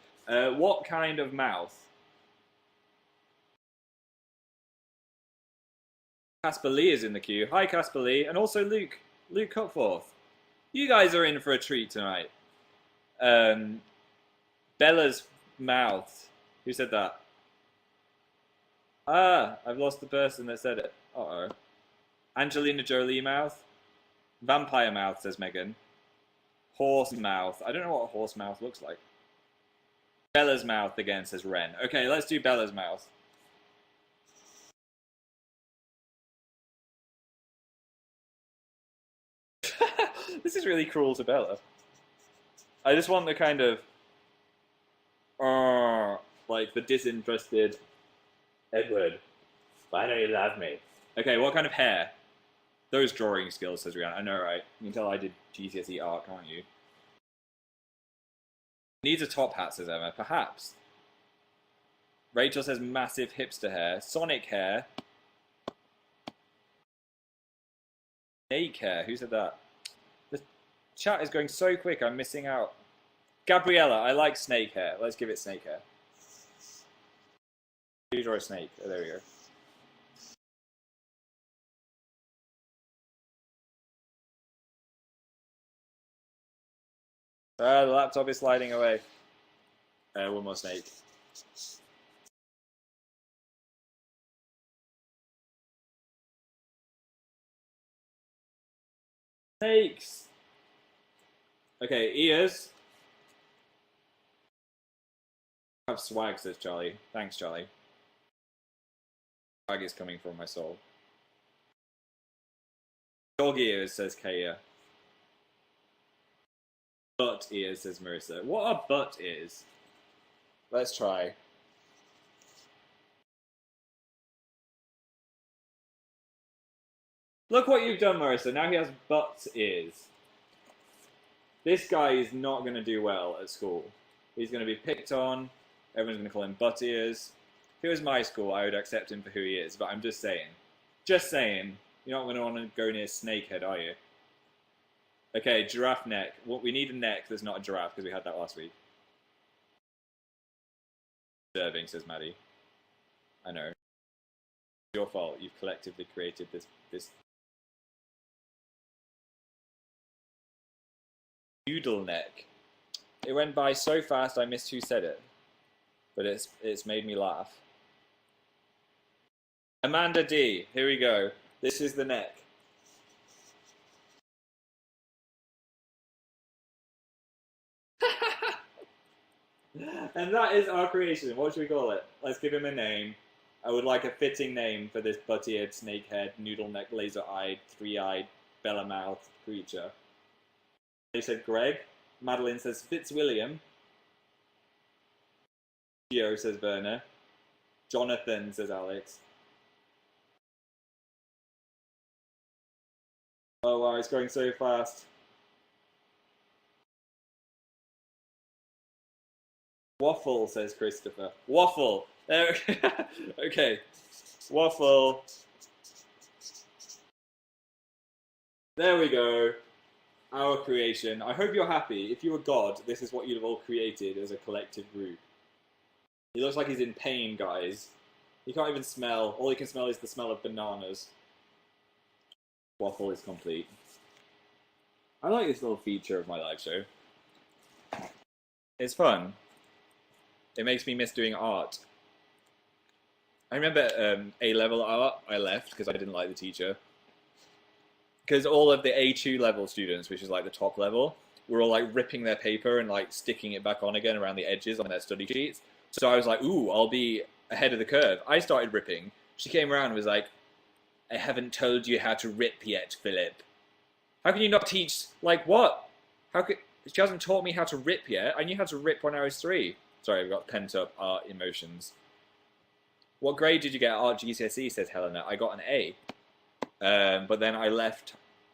What kind of mouth? Casper Lee is in the queue. Hi, Casper Lee. And also Luke. Luke Cutforth. You guys are in for a treat tonight. Bella's mouth. Who said that? Ah, I've lost the person that said it. Uh-oh. Angelina Jolie mouth. Vampire mouth, says Megan. Horse mouth. I don't know what a horse mouth looks like. Bella's mouth again, says Ren. Okay, let's do Bella's mouth. This is really cruel to Bella. I just want the kind of... like the disinterested Edward. Why don't you love me? Okay, what kind of hair? Those drawing skills, says Rihanna. I know, right? You can tell I did GCSE art, can't you? Needs a top hat, says Emma. Perhaps. Rachel says massive hipster hair. Sonic hair. Snake hair. Who said that? The chat is going so quick, I'm missing out. Gabriella, I like snake hair. Let's give it snake hair. You draw a snake. Oh, there we go. The laptop is sliding away. One more snake. Snakes! Okay, ears. I have swag, says Charlie. Thanks, Charlie. Swag is coming from my soul. Dog ears, says Kaya. Butt ears, says Marissa. What are butt ears? Let's try. Look what you've done, Marissa. Now he has butt ears. This guy is not going to do well at school. He's going to be picked on. Everyone's going to call him butt ears. If it was my school, I would accept him for who he is. But I'm just saying. Just saying. You're not going to want to go near Snakehead, are you? Okay, giraffe neck. Well, we need a neck that's not a giraffe because we had that last week. Disturbing, says Maddie. I know. It's your fault. You've collectively created this noodle neck. It went by so fast I missed who said it. but it's made me laugh. Amanda D, here we go. This is the neck. And that is our creation. What should we call it? Let's give him a name. I would like a fitting name for this butt-eared, snake-head, noodle-neck, laser-eyed, three-eyed, bella-mouthed creature. They said Greg. Madeline says Fitzwilliam. Gio says Werner. Jonathan says Alex. Oh wow, it's going so fast. Waffle, says Christopher. Waffle. There. Okay. Waffle. There we go. Our creation. I hope you're happy. If you were God, this is what you'd have all created as a collective group. He looks like he's in pain, guys. He can't even smell. All he can smell is the smell of bananas. Waffle is complete. I like this little feature of my live show. It's fun. It makes me miss doing art. I remember A-level art, I left because I didn't like the teacher. Because all of the A2 level students, which is like the top level, were all like ripping their paper and like sticking it back on again around the edges on their study sheets. So I was like, ooh, I'll be ahead of the curve. I started ripping. She came around and was like, I haven't told you how to rip yet, Philip. How can you not teach, like what? She hasn't taught me how to rip yet. I knew how to rip when I was 3. Sorry, I've got pent up art emotions. What grade did you get at art GCSE, says Helena. I got an A. But then I left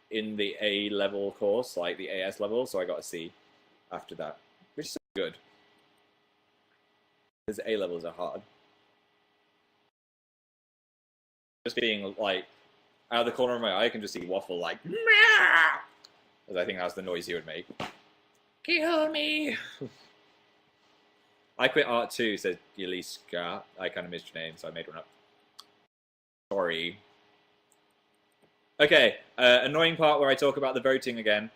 in the A level course, like the AS level, so I got a C after that, which is good. Because A levels are hard. Just being like, out of the corner of my eye, I can just see Waffle like, because I think that's the noise he would make. Kill me! I quit art too, said Yeliska. I kind of missed your name, so I made one up. Sorry. Okay, annoying part where I talk about the voting again.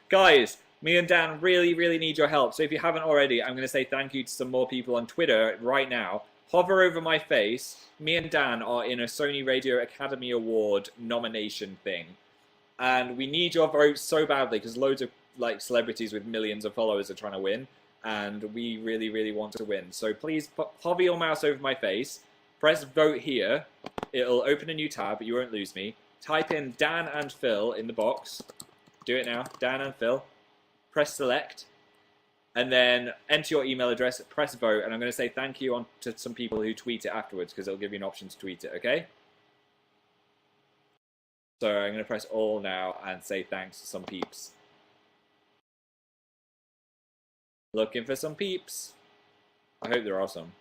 Guys, me and Dan really need your help. So if you haven't already, I'm going to say thank you to some more people on Twitter right now. Hover over my face. Me and Dan are in a Sony Radio Academy Award nomination thing. And we need your votes so badly because loads of like celebrities with millions of followers are trying to win. And we really want to win. So please hover your mouse over my face. Press vote here. It'll open a new tab, but you won't lose me. Type in Dan and Phil in the box. Do it now. Dan and Phil. Press select. And then enter your email address, press vote, and I'm going to say thank you to some people who tweet it afterwards, because it'll give you an option to tweet it, okay? So I'm going to press all now and say thanks to some peeps. Looking for some peeps. I hope there are some.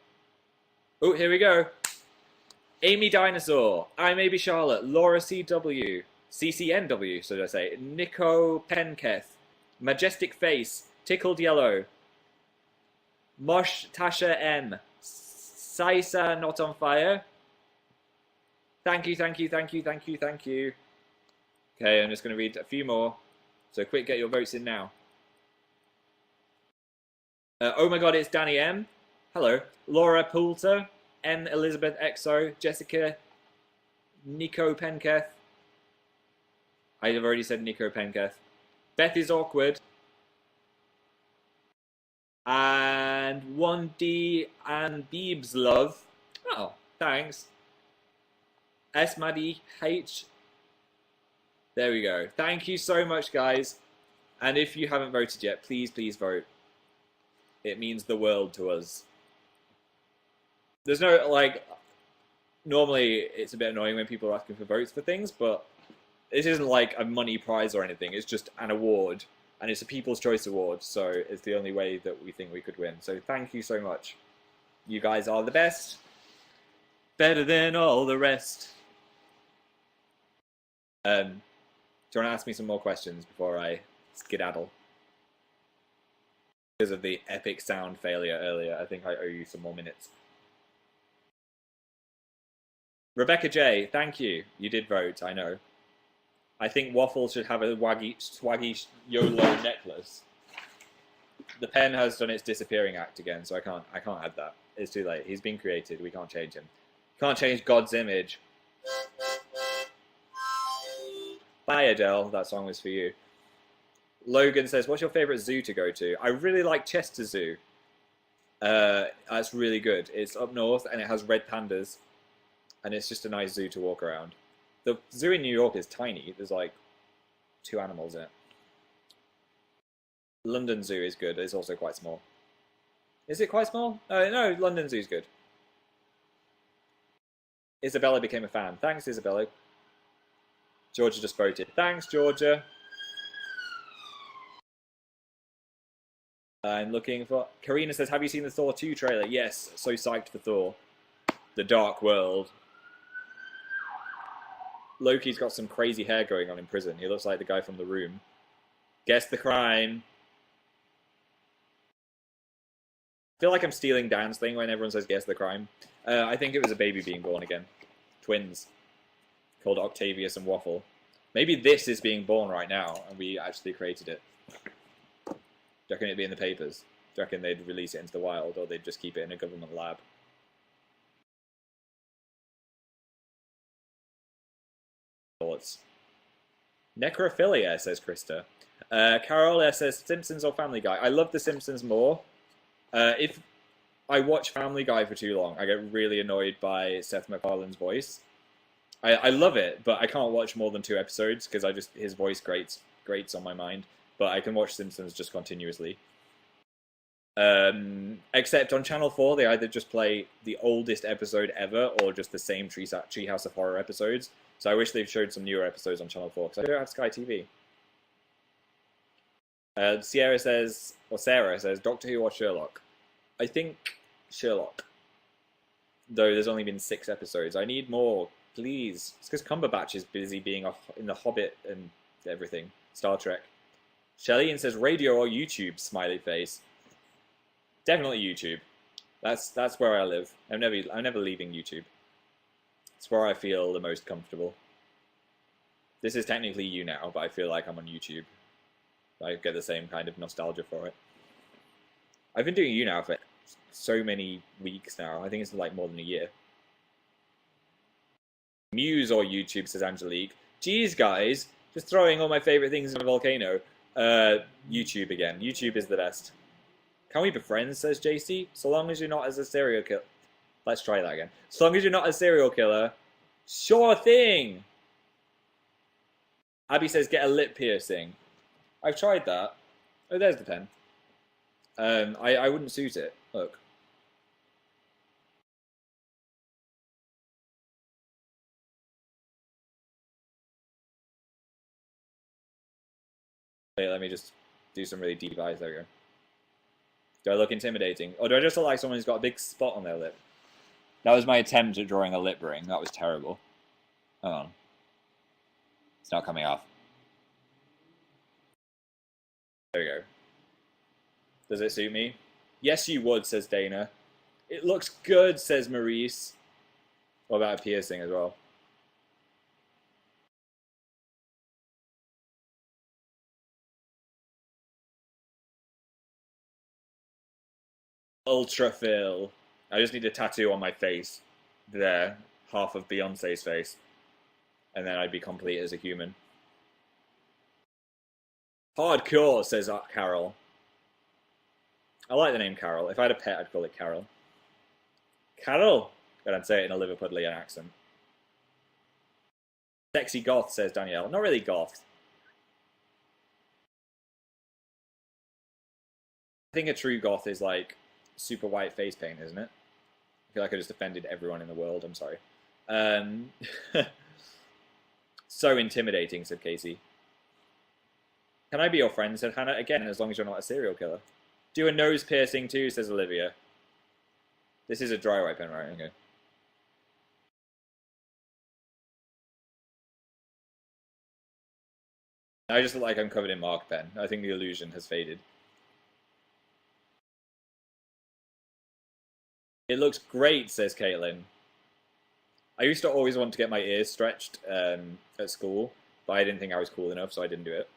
Oh, here we go. Amy Dinosaur, I May Be Charlotte, Laura CW, CCNW, so did I say, Nico Penketh, Majestic Face, Tickled Yellow, Mosh Tasha M, Saisa Not On Fire. Thank you. Okay, I'm just going to read a few more. So quick, get your votes in now. Oh my god, it's Danny M. Hello. Laura Poulter, N Elizabeth Exo, Jessica, Nico Penketh. I have already said Nico Penketh. Beth is awkward. And 1D and Beebs Love. Oh, thanks. S Maddie H. There we go. Thank you so much, guys. And if you haven't voted yet, please vote. It means the world to us. There's no, like, normally it's a bit annoying when people are asking for votes for things, but this isn't like a money prize or anything. It's just an award. And it's a People's Choice Award, so it's the only way that we think we could win. So thank you so much. You guys are the best. Better than all the rest. Do you want to ask me some more questions before I skedaddle? Because of the epic sound failure earlier, I think I owe you some more minutes. Rebecca J, thank you. You did vote, I know. I think Waffle should have a swaggy YOLO necklace. The pen has done its disappearing act again, so I can't add that. It's too late. He's been created. We can't change him. Can't change God's image. Bye, Adele. That song was for you. Logan says, what's your favourite zoo to go to? I really like Chester Zoo. That's really good. It's up north and it has red pandas. And it's just a nice zoo to walk around. The zoo in New York is tiny. There's like 2 animals in it. London Zoo is good. It's also quite small. Is it quite small? No, London Zoo's good. Isabella became a fan. Thanks, Isabella. Georgia just voted. Thanks, Georgia. I'm looking for... Karina says, have you seen the Thor 2 trailer? Yes, so psyched for Thor. The Dark World. Loki's got some crazy hair going on in prison. He looks like the guy from The Room. Guess the crime. I feel like I'm stealing Dan's thing when everyone says guess the crime. I think it was a baby being born again. Twins. Called Octavius and Waffle. Maybe this is being born right now, and we actually created it. Do you reckon it'd be in the papers? Do you reckon they'd release it into the wild, or they'd just keep it in a government lab? Thoughts? Necrophilia, says Krista. Carol says, Simpsons or Family Guy? I love The Simpsons more. If I watch Family Guy for too long, I get really annoyed by Seth MacFarlane's voice. I love it, but I can't watch more than 2 episodes because his voice grates on my mind. But I can watch Simpsons just continuously. Except on Channel 4, they either just play the oldest episode ever or just the same Treehouse of Horror episodes. So I wish they've showed some newer episodes on Channel 4 because I don't have Sky TV. Sarah says, Doctor Who or Sherlock? I think Sherlock. Though there's only been 6 episodes. I need more, please. It's because Cumberbatch is busy being in The Hobbit and everything. Star Trek. Shelley says, radio or YouTube, smiley face. Definitely YouTube. That's where I live. I'm never leaving YouTube. It's where I feel the most comfortable. This is technically YouNow, but I feel like I'm on YouTube. I get the same kind of nostalgia for it. I've been doing YouNow for so many weeks now. I think it's like more than a year. Muse or YouTube, says Angelique. Geez, guys, just throwing all my favorite things in a volcano. YouTube again. YouTube is the best. Can we be friends, says JC? So long as you're not as a serial killer. Let's try that again. So long as you're not a serial killer. Sure thing! Abby says, get a lip piercing. I've tried that. Oh, there's the pen. I wouldn't suit it. Look. Wait, let me just do some really deep eyes. There we go. Do I look intimidating? Or do I just look like someone who's got a big spot on their lip? That was my attempt at drawing a lip ring. That was terrible. Hang on. It's not coming off. There we go. Does it suit me? Yes, you would, says Dana. It looks good, says Maurice. What about a piercing as well? AmazingPhil. I just need a tattoo on my face. There. Half of Beyonce's face. And then I'd be complete as a human. Hardcore, says Carol. I like the name Carol. If I had a pet, I'd call it Carol. Carol! But I'd say it in a Liverpudlian accent. Sexy goth, says Danielle. Not really goth. I think a true goth is like super white face paint, isn't it? I feel like I just offended everyone in the world. I'm sorry. So intimidating, said Casey. Can I be your friend, said Hannah. Again, as long as you're not a serial killer. Do a nose piercing too, says Olivia. This is a dry white pen, right? Okay. I just look like I'm covered in mark pen. I think the illusion has faded. It looks great, says Caitlin. I used to always want to get my ears stretched at school, but I didn't think I was cool enough, so I didn't do it.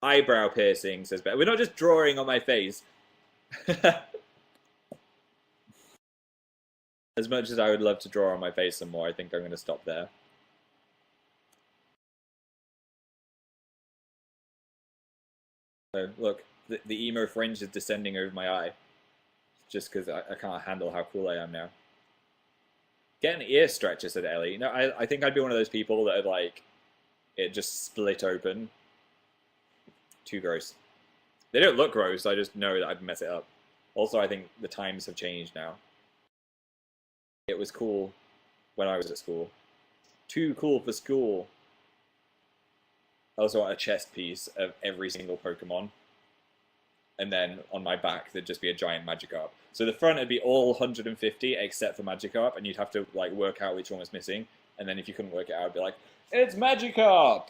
Eyebrow piercing, says Ben. We're not just drawing on my face. As much as I would love to draw on my face some more, I think I'm going to stop there. So, look, the emo fringe is descending over my eye. Just because I can't handle how cool I am now. Get an ear stretcher, said Ellie. No, I think I'd be one of those people that would, like, it just split open. Too gross. They don't look gross, I just know that I'd mess it up. Also, I think the times have changed now. It was cool when I was at school. Too cool for school. I also want a chest piece of every single Pokemon. And then on my back, there'd just be a giant Magikarp. So the front would be all 150 except for Magikarp, and you'd have to like work out which one was missing. And then if you couldn't work it out, it'd be like, it's Magikarp!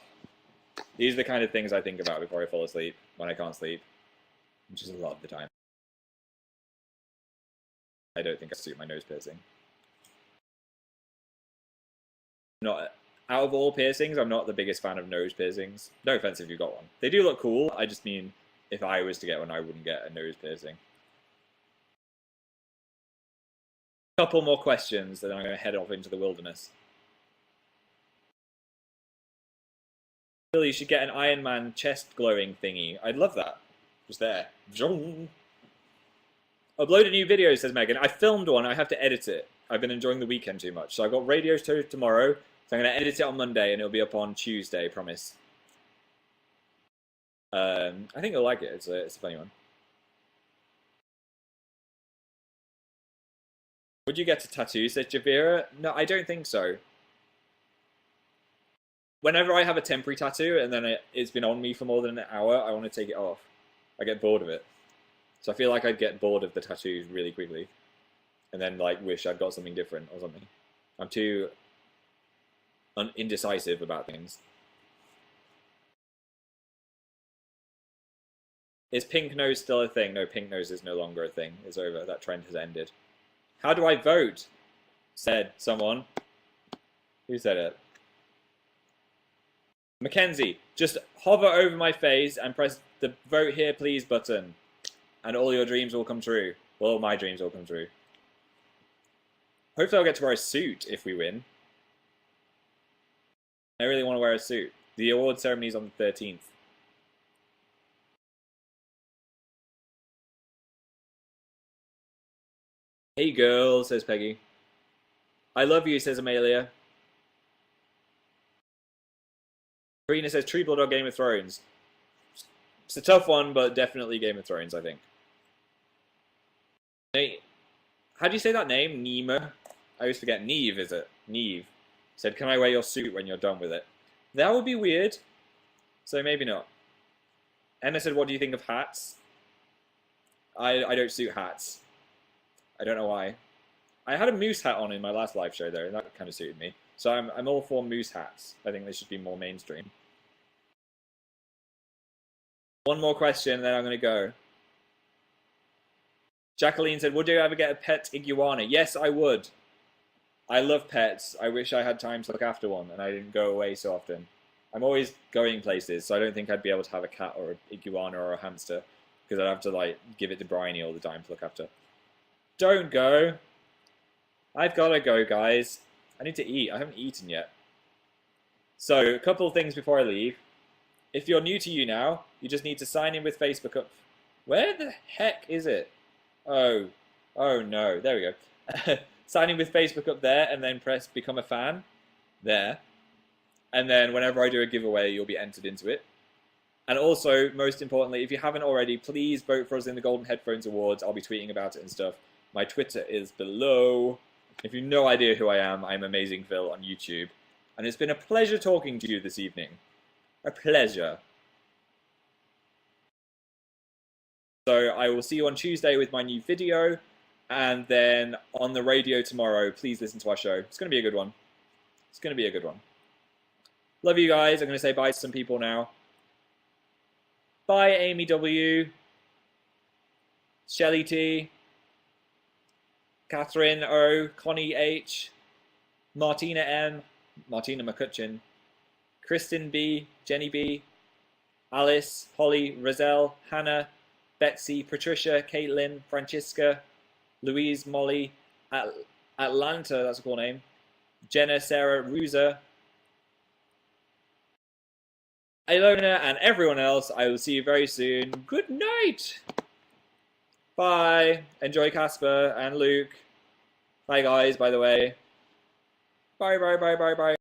These are the kind of things I think about before I fall asleep, when I can't sleep. Which is a lot of the time. I don't think I suit my nose piercing. Not out of all piercings, I'm not the biggest fan of nose piercings. No offense if you've got one. They do look cool, I just mean if I was to get one, I wouldn't get a nose piercing. Couple more questions, then I'm going to head off into the wilderness. Really, you should get an Iron Man chest glowing thingy. I'd love that. Just there. Upload a new video, says Megan. I filmed one, I have to edit it. I've been enjoying the weekend too much. So I've got radio show tomorrow, so I'm going to edit it on Monday, and it'll be up on Tuesday, promise. I think you'll like it. It's a funny one. Would you get a tattoo, says Javira? No, I don't think so. Whenever I have a temporary tattoo and then it's been on me for more than an hour, I want to take it off. I get bored of it. So I feel like I'd get bored of the tattoos really quickly. And then like wish I'd got something different or something. I'm too indecisive about things. Is pink nose still a thing? No, pink nose is no longer a thing. It's over. That trend has ended. How do I vote? Said someone. Who said it? Mackenzie, just hover over my face and press the vote here please button. And all your dreams will come true. Well, all my dreams will come true. Hopefully I'll get to wear a suit if we win. I really want to wear a suit. The award ceremony is on the 13th. Hey girl, says Peggy. I love you, says Amelia. Karina says True Blood or Game of Thrones. It's a tough one, but definitely Game of Thrones, I think. How do you say that name? Nima? I always forget. Neve, is it? Neve. Said, can I wear your suit when you're done with it? That would be weird. So maybe not. Emma said, what do you think of hats? I don't suit hats. I don't know why. I had a moose hat on in my last live show, though, and that kind of suited me. So I'm all for moose hats. I think they should be more mainstream. One more question, then I'm going to go. Jacqueline said, would you ever get a pet iguana? Yes, I would. I love pets. I wish I had time to look after one, and I didn't go away so often. I'm always going places, so I don't think I'd be able to have a cat or an iguana or a hamster, because I'd have to like give it to Bryony all the time to look after. Don't go. I've got to go, guys. I need to eat. I haven't eaten yet. So, a couple of things before I leave. If you're new to YouNow, you just need to sign in with Facebook. Where the heck is it? Oh no. There we go. Sign in with Facebook up there, and then press Become a Fan. There. And then whenever I do a giveaway, you'll be entered into it. And also, most importantly, if you haven't already, please vote for us in the Golden Headphones Awards. I'll be tweeting about it and stuff. My Twitter is below. If you've no idea who I am, I'm AmazingPhil on YouTube. And it's been a pleasure talking to you this evening. A pleasure. So I will see you on Tuesday with my new video. And then on the radio tomorrow, please listen to our show. It's going to be a good one. It's going to be a good one. Love you guys. I'm going to say bye to some people now. Bye, Amy W. Shelly T. Catherine O. Connie H. Martina M. Martina McCutcheon. Kristen B. Jenny B. Alice, Holly, Roselle, Hannah, Betsy, Patricia, Caitlin, Francisca, Louise, Molly, Atlanta, that's a cool name, Jenna, Sarah, Ruza, Ilona, and everyone else. I will see you very soon. Good night. Bye. Enjoy Casper and Luke. Bye, guys, by the way. Bye, bye, bye, bye, bye.